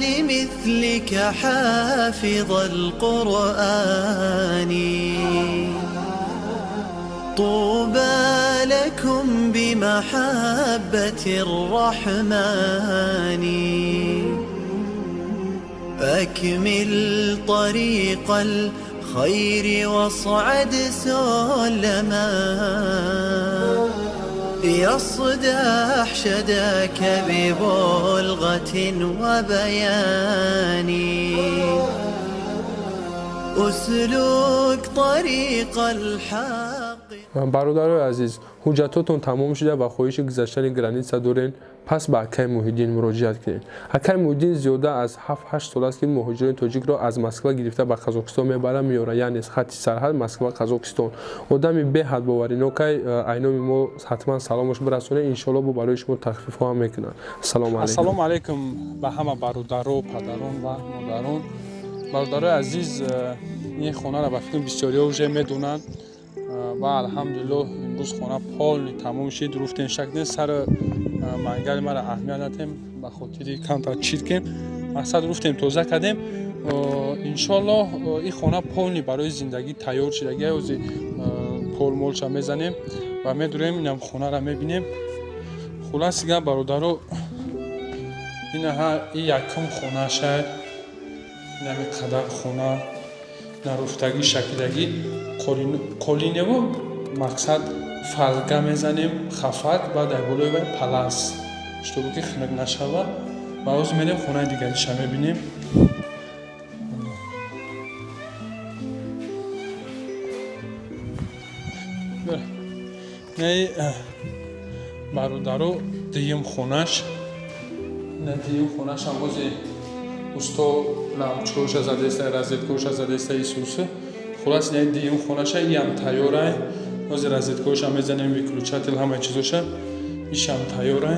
لمثلك حافظ القرآن طوبى لكم بمحبة الرحمن أكمل طريق الخير واصعد سلما يصدح شداك ببلغة وبيان أسلك طريق الحق. برادرای عزیز، حجتاتون تمام شده و خواهش گذشتن گرانیتسا دارین، پس به حکیم محی‌الدین مراجعت کنید. حکیم محی‌الدین زیاده از 7-8 سال است که مهاجرین تاجیک را از مسکو گرفته به قزاقستان میبره میاره، یعنی از خط سرحد مسکو قزاقستان. آدمی به حد باورناک، اینام ما حتما سلامش برسونه، ان شاء الله برای شما تخفیف هم میکنن. سلام علیکم. السلام علیکم به همه برادران، پدران و مادران. برادرای عزیز، این خانه را به فکر بسیاری اوجه میدونند و الحمدلله امروز خانه پال تمام شد. رفتن شکل سر منگل ما را اهمیت ندیم به خاطر کانتا چیرکیم مقصد رفتیم توزه کردیم. انشالله این خانه پال برای زندگی تیار شدگی از پال مولش میزنیم و میدوریم اینم خانه را میبینیم. خلاص دیگه برادرو، این یکم خانه شد، نمی قدر خانه نرفتگی شکلگی قولینه و مقصد فلگه میزنیم خفک و در بلوی پلاس شتو که خنک نشوه و از میریم خونه دیگری شا میبینیم. نه برادرو دیم خونش، نه دیم خونش هم بازی усто лампочкаша задеста розеткаша задеста исусе. Хулас не дим хонаша ям тайёра. Оз розеткаша мезанем выключатель ҳама чизоша. Ишам тайёра.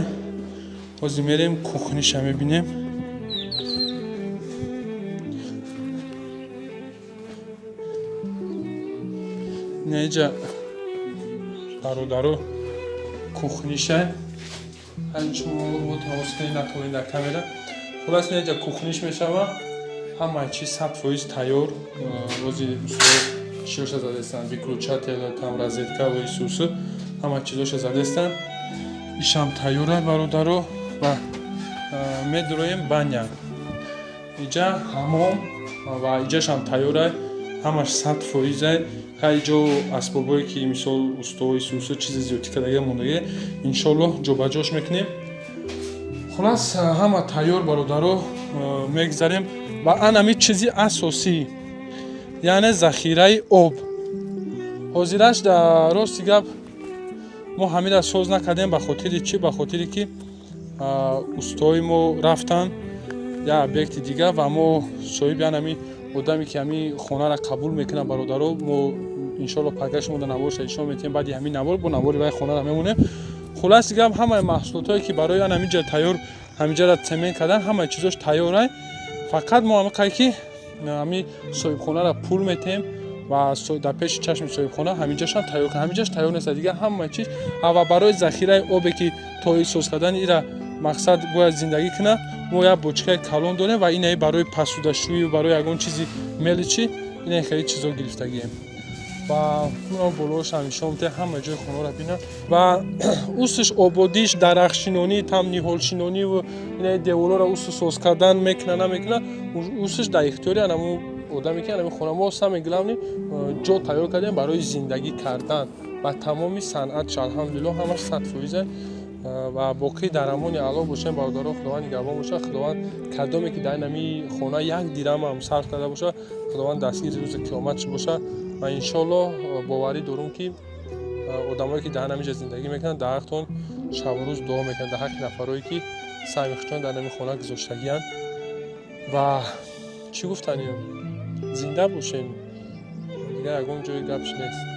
Оз мерем кухниша мебинем. Неҷа бародаро кухниша. Ҳанчмо вот ҳоске натоинда камера. خلاص اینجا کухنیش میشوه، همه چی 100% تیار. وزی شیرش زده استن، ویکروچاتل، تام رازیتکا و ایسوس، همه چیزاش زده استن. ایشام تیاره برادرو و میدرویم بانیا. اینجا حمام و اینجاش هم تیاره، همش 100%. اینجا اسبابایی که مثال استو ایسوس چیز زیادی کدیه مونده، انشالله جابجاش میکنیم. خلاص همه تیار برادرو میگذاریم و این چیزی اساسی یعنی ذخیره آب. حاضرش در راستی گپ ما همین را ساز نکردیم به خاطر چی؟ به خاطر که استای ما رفتن یا ابیکت دیگه و ما صاحب یعنی آدمی که همین خانه را قبول میکنه برادرو، ما ان شاء الله پاکش مونده نوارش ایشون میتیم بعد همین نوار با نواری وای خانه را میمونه. خلاص دیگه همه محصولاتایی که برای آن همینجا تیار همینجا را تامین کردن همه چیزاش تیاره. فقط ما همه که همین صاحب خانه را پول میتیم و در پیش چشم صاحب خانه همینجاش هم تیار کنه. همینجاش تیار نیست دیگه همه چیز. و برای ذخیره آبی که توی سوز کردن ایرا مقصد باید زندگی کنه، ما یک بوچه کلون داریم و اینه برای پسودشویی و برای یگان چیزی ملیچی اینه خیلی چیزا گرفتگیم. و اون بلوش همیشه همه جای خونه را بینن و اوستش آبادیش درخشینونی تام نیهولشینونی و این دیولا را اوست سوز کردن میکنه نمیکنه اوستش در اختیاری همون آدمی که همین خونه ما است میگلمنی جا تیار کردیم برای زندگی کردن و تمامی صنعت الحمدلله همش 100%. و باقی درآمدی علاوه باشه برادران خداوند نگهبان باشه. خداوند کدامی که در نمی خونه یک دیرم هم صرف کرده باشه خداوند دستگیر روز قیامت باشه و ان شاء الله باوری دارم که آدمایی که در نمی زندگی میکنن در حقتون شب و روز دعا میکنن در حق نفرایی که سعی میکنن در نمی خونه گذاشتگیان و چی گفتنی زنده باشین دیگه یگون جای گپش نیست.